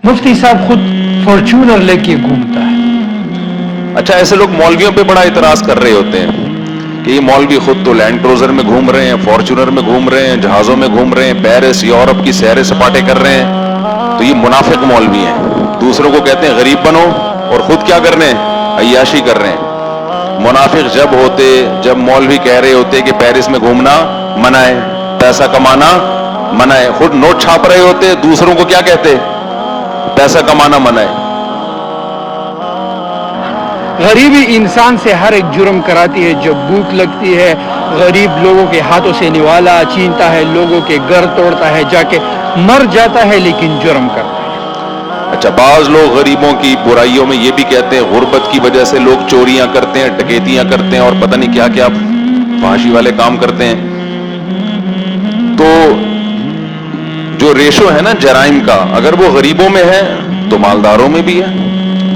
مفتی صاحب خود فارچونر لے کے گھومتا ہے. اچھا ایسے لوگ مولویوں پہ بڑا اعتراض کر رہے ہوتے ہیں کہ یہ مولوی خود تو لینڈ کروزر میں گھوم رہے ہیں, فارچونر میں گھوم رہے ہیں, جہازوں میں گھوم رہے ہیں, پیرس یورپ کی سیر سپاٹے کر رہے ہیں, تو یہ منافق مولوی ہیں. دوسروں کو کہتے ہیں غریب بنو اور خود کیا کر رہے ہیں, عیاشی کر رہے ہیں. منافق جب ہوتے, جب مولوی کہہ رہے ہوتے کہ پیرس میں گھومنا منع ہے, پیسہ کمانا منع ہے, خود نوٹ چھاپ رہے ہوتے, دوسروں کو کیا کہتے, پیسہ کمانا منع ہے. غریبی انسان سے ہر ایک جرم کراتی ہے. جب بھوک لگتی ہے غریب لوگوں کے ہاتھوں سے نوالا چھینتا ہے, لوگوں کے گھر توڑتا ہے, جا کے مر جاتا ہے لیکن جرم کرتا ہے. اچھا بعض لوگ غریبوں کی برائیوں میں یہ بھی کہتے ہیں غربت کی وجہ سے لوگ چوریاں کرتے ہیں, ڈکیتیاں کرتے ہیں اور پتہ نہیں کیا کیا فحاشی والے کام کرتے ہیں. تو جو ریشو ہے نا جرائم کا, اگر وہ غریبوں میں ہے تو مالداروں میں بھی ہے.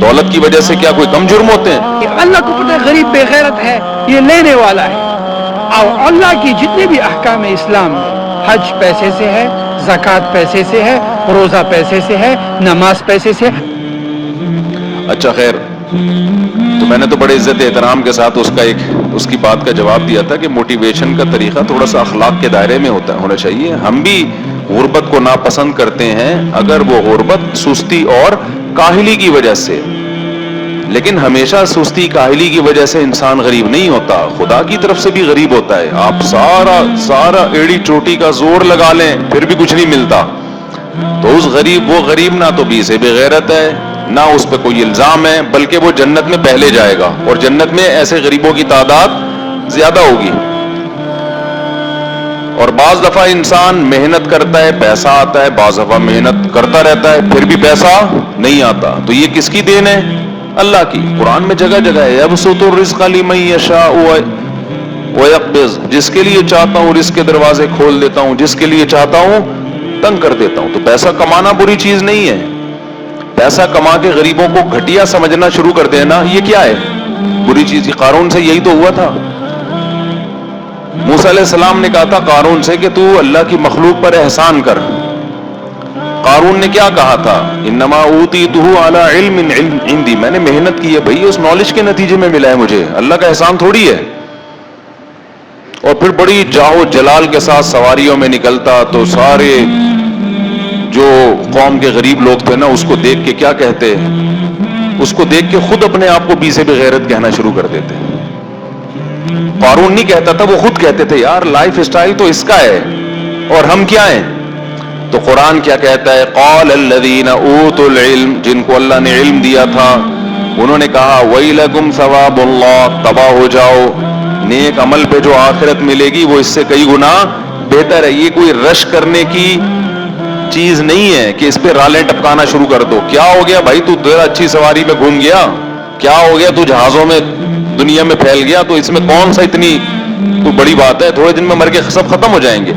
دولت کی وجہ سے کیا کوئی کم جرم ہوتے ہیں؟ اللہ کو پتہ ہے غریب بے غیرت ہے, یہ لینے والا ہے. اور اللہ کی جتنے بھی احکام اسلام میں, حج پیسے سے ہے, زکوٰۃ پیسے سے ہے, روزہ پیسے سے ہے, نماز پیسے سے ہے. اچھا خیر, تو میں نے تو بڑے عزت احترام کے ساتھ اس کی بات کا جواب دیا تھا کہ موٹیویشن کا طریقہ تھوڑا سا اخلاق کے دائرے میں ہونا چاہیے. ہم بھی غربت کو ناپسند کرتے ہیں اگر وہ غربت سستی اور کاہلی کی وجہ سے, لیکن ہمیشہ سستی کاہلی کی وجہ سے انسان غریب نہیں ہوتا, خدا کی طرف سے بھی غریب ہوتا ہے. آپ سارا ایڑی چوٹی کا زور لگا لیں پھر بھی کچھ نہیں ملتا, تو اس وہ غریب نہ تو بھی سے بے غیرت ہے, نہ اس پہ کوئی الزام ہے, بلکہ وہ جنت میں پہلے جائے گا, اور جنت میں ایسے غریبوں کی تعداد زیادہ ہوگی. اور بعض دفعہ انسان محنت کرتا ہے پیسہ آتا ہے, بعض دفعہ محنت کرتا رہتا ہے پھر بھی پیسہ نہیں آتا. تو یہ کس کی دین ہے؟ اللہ کی. قرآن میں جگہ جگہ ہے یبسط الرزق لمن یشاء ویقبض, جس کے لیے چاہتا ہوں رزق کے دروازے کھول دیتا ہوں, جس کے لیے چاہتا ہوں تنگ کر دیتا ہوں. تو پیسہ کمانا بری چیز نہیں ہے, پیسہ کما کے غریبوں کو گھٹیا سمجھنا شروع کر دینا یہ کیا ہے, بری چیز. قارون سے یہی تو ہوا تھا. موسیٰ علیہ السلام نے کہا تھا قارون سے کہ تو اللہ کی مخلوق پر احسان کر. قارون نے کیا کہا تھا, انما اوتیتہ علی علم عندی, میں نے محنت کی ہے بھائی, اس نالج کے نتیجے میں ملا ہے مجھے, اللہ کا احسان تھوڑی ہے. اور پھر بڑی جاہو جلال کے ساتھ سواریوں میں نکلتا تو سارے جو قوم کے غریب لوگ تھے نا اس کو دیکھ کے کیا کہتے, اس کو دیکھ کے خود اپنے آپ کو بی سے بغیرت کہنا شروع کر دیتے. قارون نہیں کہتا تھا, وہ خود کہتے تھے یار لائف اسٹائل تو اس کا ہے اور ہم کیا ہیں. تو قرآن کیا کہتا ہے, قال الذین اوتوا العلم, جن کو اللہ نے علم دیا تھا انہوں نے کہا ویلکم ثواب اللہ, تباہ ہو جاؤ, نیک عمل پہ جو آخرت ملے گی وہ اس سے کئی گنا بہتر ہے. یہ کوئی رش کرنے کی چیز نہیں ہے کہ اس پہ رالیں ٹپکانا شروع کر دو. کیا ہو گیا بھائی, تو ذرا اچھی سواری میں گھوم گیا, کیا ہو گیا تو جہازوں میں دنیا میں پھیل گیا, تو اس میں کون سا اتنی تو بڑی بات ہے, تھوڑے دن میں مر کے سب ختم ہو جائیں گے.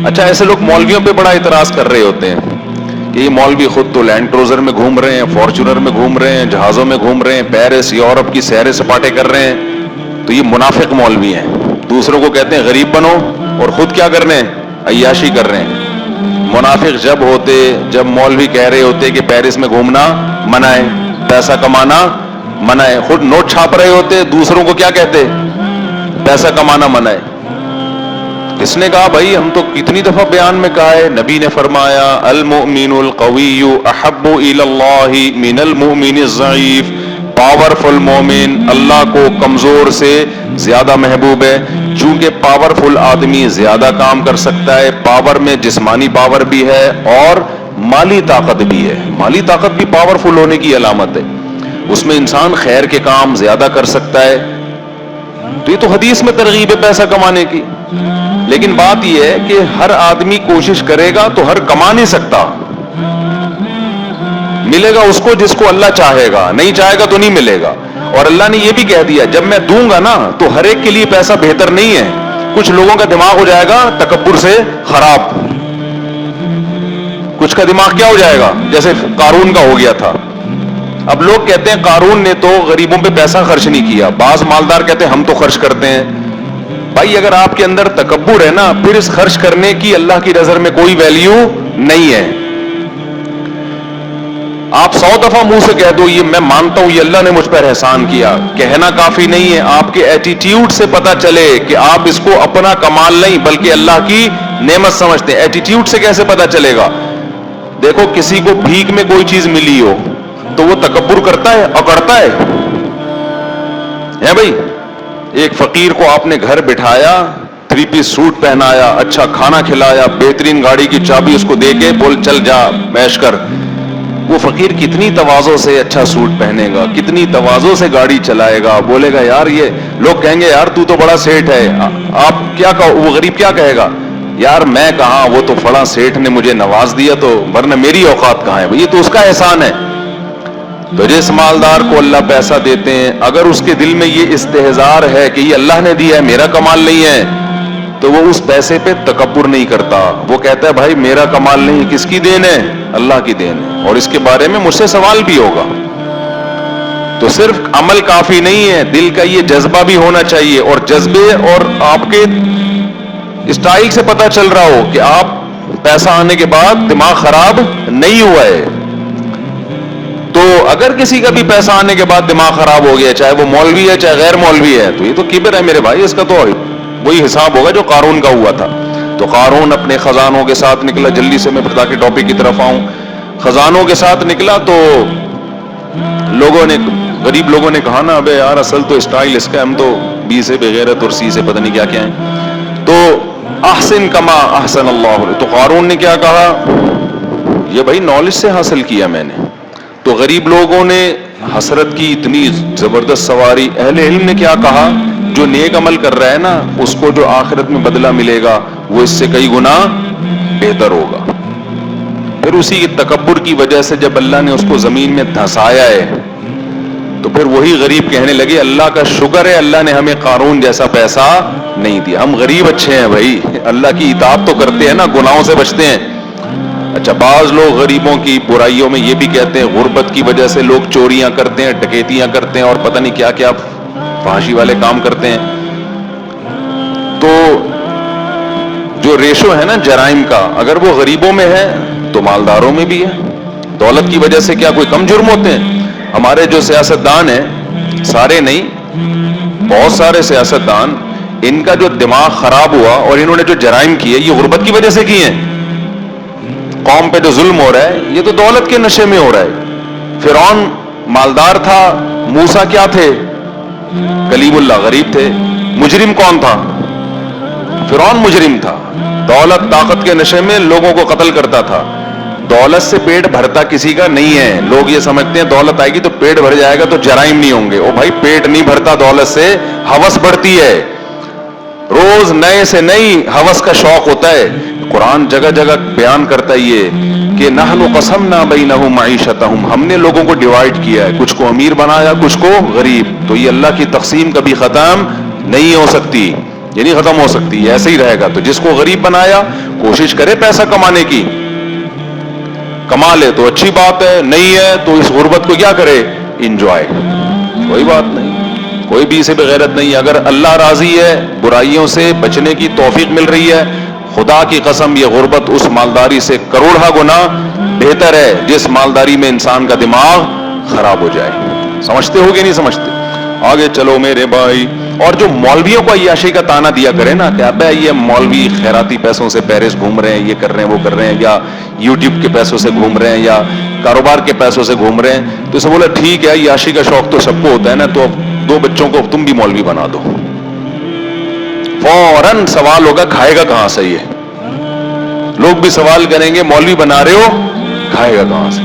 اچھا ایسے لوگ مولویوں پہ بڑا اعتراض کر رہے ہوتے ہیں کہ یہ مولوی خود تو لینڈ کروزر میں گھوم رہے ہیں, فارچونر میں گھوم رہے ہیں, جہازوں میں گھوم رہے ہیں, پیرس یورپ کی سیر سپاٹے کر رہے ہیں, تو یہ منافق مولوی ہیں. دوسروں کو کہتے ہیں غریب بنو اور خود کیا کر رہے ہیں, عیاشی کر رہے ہیں. منافق جب ہوتے, جب مولوی کہہ رہے ہوتے کہ پیرس میں گھومنا منع ہے, پیسہ کمانا منع ہے, خود نوٹ چھاپ رہے ہوتے, دوسروں کو کیا کہتے, پیسہ کمانا منع ہے. کس نے کہا بھائی, ہم تو کتنی دفعہ بیان میں کہا ہے, نبی نے فرمایا المؤمن القوی احب الی اللہ من المؤمن الضعیف, پاورفل مومن اللہ کو کمزور سے زیادہ محبوب ہے. چونکہ پاورفل آدمی زیادہ کام کر سکتا ہے, پاور میں جسمانی پاور بھی ہے اور مالی طاقت بھی ہے. مالی طاقت بھی پاورفل ہونے کی علامت ہے, اس میں انسان خیر کے کام زیادہ کر سکتا ہے. تو یہ تو حدیث میں ترغیب ہے پیسہ کمانے کی. لیکن بات یہ ہے کہ ہر آدمی کوشش کرے گا تو ہر کما نہیں سکتا, ملے گا اس کو جس کو اللہ چاہے گا, نہیں چاہے گا تو نہیں ملے گا. اور اللہ نے یہ بھی کہہ دیا جب میں دوں گا نا تو ہر ایک کے لیے پیسہ بہتر نہیں ہے. کچھ لوگوں کا دماغ ہو جائے گا تکبر سے خراب, کچھ کا دماغ کیا ہو جائے گا جیسے قارون کا ہو گیا تھا. اب لوگ کہتے ہیں قارون نے تو غریبوں پہ پیسہ خرچ نہیں کیا, بعض مالدار کہتے ہیں ہم تو خرچ کرتے ہیں. بھائی اگر آپ کے اندر تکبر ہے نا, پھر اس خرچ کرنے کی اللہ کی نظر میں کوئی ویلیو نہیں ہے. آپ 100 دفعہ منہ سے کہہ دو یہ میں مانتا ہوں یہ اللہ نے مجھ پر احسان کیا، کہنا کافی نہیں ہے، آپ کے ایٹیٹیوڈ سے پتا چلے کہ آپ اس کو اپنا کمال نہیں بلکہ اللہ کی نعمت سمجھتے ہیں۔ ایٹیٹیوڈ سے کیسے پتا چلے گا؟ دیکھو کسی کو بھیک میں کوئی چیز ملی ہو تو وہ تکبر کرتا ہے، اکڑتا ہے بھائی؟ ایک فقیر کو آپ نے گھر بٹھایا، 3 پیس سوٹ پہنایا، اچھا کھانا کھلایا، بہترین گاڑی کی چابی اس کو دے کے بول چل جا عیش کر، وہ فقیر کتنی تواضع سے اچھا سوٹ پہنے گا، کتنی تواضع سے گاڑی چلائے گا، بولے گا یار یہ، لوگ کہیں گے یار تو بڑا سیٹھ ہے، آپ کیا کہو، وہ غریب کیا کہے گا؟ یار میں کہاں، وہ تو فلاں سیٹھ نے مجھے نواز دیا تو، ورنہ میری اوقات کہاں ہے؟ یہ تو اس کا احسان ہے۔ تو جس مالدار کو اللہ پیسہ دیتے ہیں اگر اس کے دل میں یہ استحضار ہے کہ یہ اللہ نے دیا ہے، میرا کمال نہیں ہے، تو وہ اس پیسے پہ تکبر نہیں کرتا، وہ کہتا ہے بھائی میرا کمال نہیں، کس کی دین ہے؟ اللہ کی دین ہے، اور اس کے بارے میں مجھ سے سوال بھی ہوگا۔ تو صرف عمل کافی نہیں ہے، دل کا یہ جذبہ بھی ہونا چاہیے، اور جذبے اور آپ کے اسٹائل سے پتا چل رہا ہو کہ آپ پیسہ آنے کے بعد دماغ خراب نہیں ہوا ہے۔ تو اگر کسی کا بھی پیسہ آنے کے بعد دماغ خراب ہو گیا، چاہے وہ مولوی ہے چاہے غیر مولوی ہے، تو یہ تو کبر ہے میرے بھائی، اس کا تو وہی حساب ہوگا جو قارون کا ہوا تھا۔ تو قارون اپنے خزانوں کے ساتھ نکلا، جلدی سے میں تاکہ ٹاپک کی طرف آؤں، خزانوں کے ساتھ نکلا تو لوگوں نے، غریب لوگوں نے کہا نا ابے یار اصل تو اسٹائل اس کا، ہم تو بی سے بغیرت اور سی سے پتہ نہیں کیا کیا ہیں، تو احسن کما احسن اللہ علیہ۔ تو قارون نے کیا کہا؟ یہ بھائی نالج سے حاصل کیا میں نے۔ تو غریب لوگوں نے حسرت کی اتنی زبردست سواری، اہل علم نے کیا کہا؟ جو نیک عمل کر رہا ہے نا اس کو جو آخرت میں بدلہ ملے گا وہ اس سے کئی گنا بہتر ہوگا۔ پھر اسی کے تکبر کی وجہ سے جب اللہ نے اس کو زمین میں دھسایا ہے تو پھر وہی غریب کہنے لگے اللہ کا شکر ہے اللہ نے ہمیں قارون جیسا پیسہ نہیں دیا، ہم غریب اچھے ہیں بھائی، اللہ کی اطاعت تو کرتے ہیں نا، گناہوں سے بچتے ہیں۔ اچھا بعض لوگ غریبوں کی برائیوں میں یہ بھی کہتے ہیں غربت کی وجہ سے لوگ چوریاں کرتے ہیں، ڈکیتیاں کرتے ہیں اور پتہ نہیں کیا کیا فحاشی والے کام کرتے ہیں۔ تو جو ریشو ہے نا جرائم کا، اگر وہ غریبوں میں ہے تو مالداروں میں بھی ہے۔ دولت کی وجہ سے کیا کوئی کم جرم ہوتے ہیں؟ ہمارے جو سیاستدان ہیں، سارے نہیں بہت سارے سیاستدان، ان کا جو دماغ خراب ہوا اور انہوں نے جو جرائم کیے یہ غربت کی وجہ سے کیے ہیں۔ قوم پہ جو ظلم ہو رہا ہے یہ تو دولت کے نشے میں ہو رہا ہے۔ فرعون مالدار تھا، موسیٰ کیا تھے؟ کلیم اللہ، غریب تھے۔ مجرم کون تھا؟ فرعون مجرم تھا، دولت طاقت کے نشے میں لوگوں کو قتل کرتا تھا۔ دولت سے پیٹ بھرتا کسی کا نہیں ہے، لوگ یہ سمجھتے ہیں دولت آئے گی تو پیٹ بھر جائے گا تو جرائم نہیں ہوں گے۔ او بھائی پیٹ نہیں بھرتا دولت سے، ہوس بڑھتی ہے، روز نئے سے نئی ہوس کا شوق ہوتا ہے۔ قرآن جگہ جگہ بیان کرتا ہے یہ کہ نحن قسمنا بینہم معیشتہم، ہم نے لوگوں کو ڈیوائیڈ کیا ہے، کچھ کو امیر بنایا کچھ کو غریب۔ تو یہ اللہ کی تقسیم کبھی ختم نہیں ہو سکتی، یہ نہیں ختم ہو سکتی، ایسے ہی رہے گا۔ تو جس کو غریب بنایا کوشش کرے پیسہ کمانے کی، کما لے تو اچھی بات ہے، نہیں ہے تو اس غربت کو کیا کرے؟ انجوائے، کوئی بات نہیں، کوئی بھی اسے بغیرت نہیں۔ اگر اللہ راضی ہے، برائیوں سے بچنے کی توفیق مل رہی ہے، خدا کی قسم یہ غربت اس مالداری سے کروڑہ گنا بہتر ہے جس مالداری میں انسان کا دماغ خراب ہو جائے۔ سمجھتے ہو کہ نہیں سمجھتے؟ آگے چلو میرے بھائی۔ اور جو مولویوں کو عیاشی کا تانا دیا کرے نا کہ ابے یہ مولوی خیراتی پیسوں سے پیرس گھوم رہے ہیں، یہ کر رہے ہیں وہ کر رہے ہیں، یا یوٹیوب کے پیسوں سے گھوم رہے ہیں یا کاروبار کے پیسوں سے گھوم رہے ہیں، تو اسے بولا ٹھیک ہے عیاشی کا شوق تو سب کو ہوتا ہے نا، تو اب 2 بچوں کو تم بھی مولوی بنا دو۔ فوراً سوال ہوگا کھائے گا کہاں سے؟ یہ لوگ بھی سوال کریں گے مولوی بنا رہے ہو کھائے گا کہاں سے؟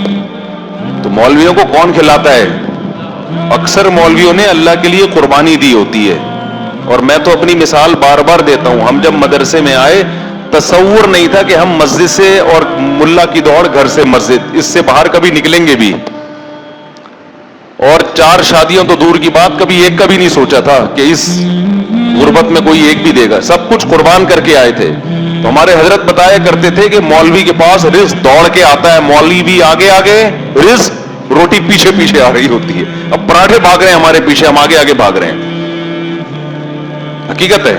تو مولویوں کو کون کھلاتا ہے؟ اکثر مولویوں نے اللہ کے لیے قربانی دی ہوتی ہے۔ اور میں تو اپنی مثال بار بار دیتا ہوں، ہم جب مدرسے میں آئے تصور نہیں تھا کہ ہم مسجد سے اور ملا کی دوڑ گھر سے مسجد، اس سے باہر کبھی نکلیں گے بھی، اور 4 شادیوں تو دور کی بات، کبھی ایک کا بھی نہیں سوچا تھا کہ اس غربت میں کوئی ایک بھی دے گا، سب کچھ قربان کر کے آئے تھے۔ تو ہمارے حضرت بتایا کرتے تھے کہ مولوی کے پاس رزق دوڑ کے آتا ہے، مولوی بھی آگے آگے، رزق روٹی پیچھے پیچھے آ رہی ہوتی ہے۔ اب پراٹھے بھاگ رہے ہیں ہمارے پیچھے، ہم آگے آگے بھاگ رہے ہیں، حقیقت ہے۔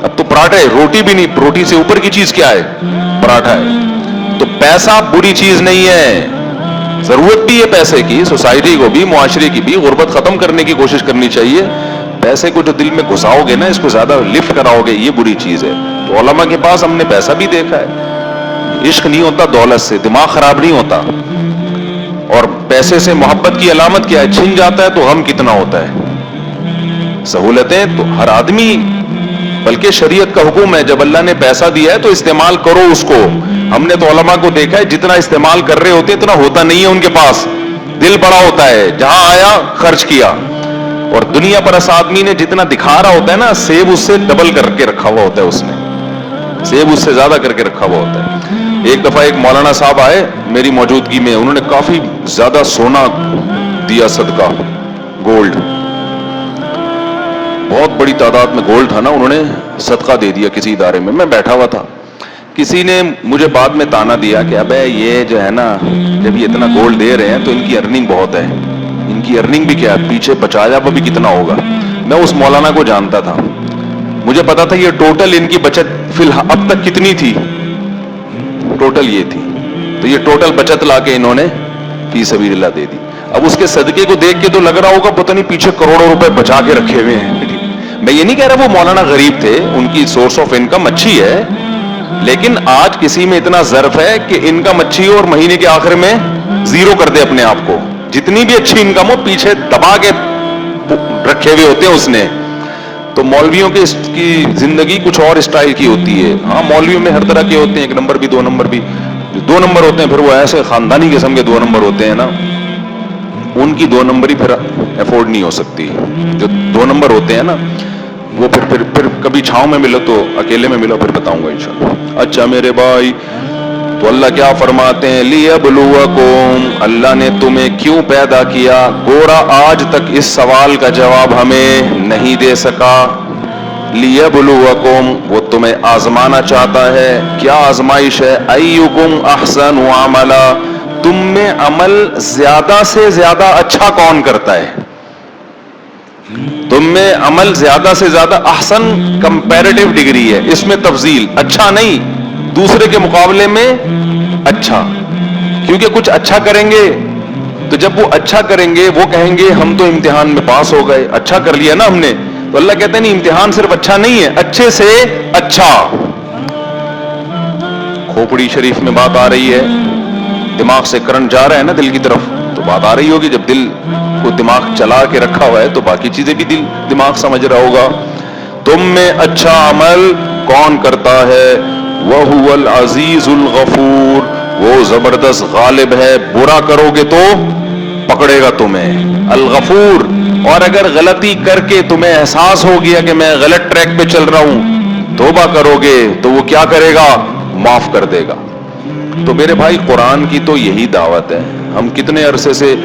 اب تو پراٹھے، روٹی بھی نہیں، روٹی سے اوپر کی چیز کیا ہے؟ پراٹھا ہے۔ تو پیسہ بری چیز نہیں ہے، ضرورت بھی ہے پیسے کی, سوسائٹی کو بھی, معاشرے کی بھی, غربت ختم کرنے کی کوشش کرنی چاہیے. پیسے کو جو دل میں گھساؤ گے نا, اس کو زیادہ لفٹ کراؤ گے, یہ بری چیز ہے. تو علماء کے پاس ہم نے پیسہ بھی دیکھا ہے. عشق نہیں ہوتا دولت سے, دماغ خراب نہیں ہوتا. اور پیسے سے محبت کی علامت کیا ہے؟ چھن جاتا ہے تو غم کتنا ہوتا ہے. سہولتیں تو ہر آدمی, بلکہ شریعت کا حکم ہے جب اللہ نے پیسہ دیا ہے تو استعمال کرو اس کو. ہم نے تو علماء کو دیکھا ہے جتنا استعمال کر رہے ہوتے اتنا ہوتا نہیں ہے ان کے پاس. دل بڑا ہوتا ہے, جہاں آیا خرچ کیا. اور دنیا پرست آدمی نے جتنا دکھا رہا ہوتا ہے نا, سیب اس سے ڈبل کر کے رکھا ہوا ہوتا ہے, اس نے سیب اس سے زیادہ کر کے رکھا ہوا ہوتا ہے. ایک دفعہ ایک مولانا صاحب آئے میری موجودگی میں, انہوں نے کافی زیادہ سونا دیا صدقہ, گولڈ, بہت بڑی تعداد میں گولڈ تھا نا, انہوں نے صدقہ دے دیا کسی ادارے میں. میں بیٹھا ہوا تھا, کسی نے مجھے بعد میں تانا دیا کہ ابے یہ جو ہے نا, جب یہ اتنا گولڈ دے رہے ہیں تو ان کی ارننگ بہت ہے. ان کی ارننگ بھی کیا ہے, پیچھے بچایا ہوا بھی کتنا ہوگا. میں اس مولانا کو جانتا تھا, مجھے پتا تھا یہ ٹوٹل ان کی بچت فی الحال اب تک کتنی تھی, ٹوٹل یہ تھی. تو یہ ٹوٹل بچت لا کے انہوں نے فی سبیل اللہ دے دی. اب اس کے صدقے کو دیکھ کے تو لگ رہا ہوگا پتہ نہیں پیچھے کروڑوں روپے بچا کے رکھے ہوئے ہیں. میں یہ نہیں کہہ رہا وہ مولانا غریب تھے, ان کی سورس آف انکم اچھی ہے, لیکن آج کسی میں اتنا ظرف ہے کہ انکم اچھی ہو اور مہینے کے آخر میں زیرو کر دے اپنے آپ کو. جتنی بھی اچھی انکم ہو پیچھے دبا کے رکھے ہوئے ہوتے ہیں اس نے. تو مولویوں کی زندگی کچھ اور اسٹائل کی ہوتی ہے. ہاں مولویوں میں ہر طرح کے ہوتے ہیں, ایک نمبر بھی, دو نمبر بھی. دو نمبر ہوتے ہیں پھر وہ ایسے خاندانی قسم کے 2 نمبر ہوتے ہیں نا, ان کی 2 نمبر ہی پھر افورڈ نہیں ہو سکتی. جو 2 نمبر ہوتے ہیں نا وہ پھر کبھی چھاؤں میں ملو تو اکیلے میں ملو, پھر بتاؤں گا انشاءاللہ. اچھا میرے بھائی, تو اللہ کیا فرماتے ہیں, لیبلوکم, اللہ نے تمہیں کیوں پیدا کیا. گورا آج تک اس سوال کا جواب ہمیں نہیں دے سکا. لیبلوکم, وہ تمہیں آزمانا چاہتا ہے. کیا آزمائش ہے؟ ایکم احسن عملا, تم میں عمل زیادہ سے زیادہ اچھا کون کرتا ہے. تم میں عمل زیادہ سے زیادہ, احسن کمپیریٹیو ڈگری ہے, اس میں تفضیل, اچھا نہیں, دوسرے کے مقابلے میں اچھا. کیونکہ کچھ اچھا کریں گے تو جب وہ اچھا کریں گے وہ کہیں گے ہم تو امتحان میں پاس ہو گئے, اچھا کر لیا نا ہم نے. تو اللہ کہتے ہیں نہیں, امتحان صرف اچھا نہیں ہے, اچھے سے اچھا. کھوپڑی شریف میں بات آ رہی ہے, دماغ سے کرنٹ جا رہا ہے نا دل کی طرف, تو بات آ رہی ہوگی جب دل کو دماغ چلا کے رکھا ہوا ہے تو باقی چیزیں بھی دل دماغ سمجھ رہا ہوگا. تم میں اچھا عمل کون کرتا ہے؟ وَهُوَ الْعَزِيزُ الْغَفُورُ, وہ زبردست غالب ہے, برا کرو گے تو پکڑے گا تمہیں. الغفور, اور اگر غلطی کر کے تمہیں احساس ہو گیا کہ میں غلط ٹریک پہ چل رہا ہوں, توبہ کرو گے تو وہ کیا کرے گا؟ معاف کر دے گا. تو میرے بھائی قرآن کی تو یہی دعوت ہے. ہم کتنے عرصے سے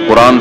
قرآن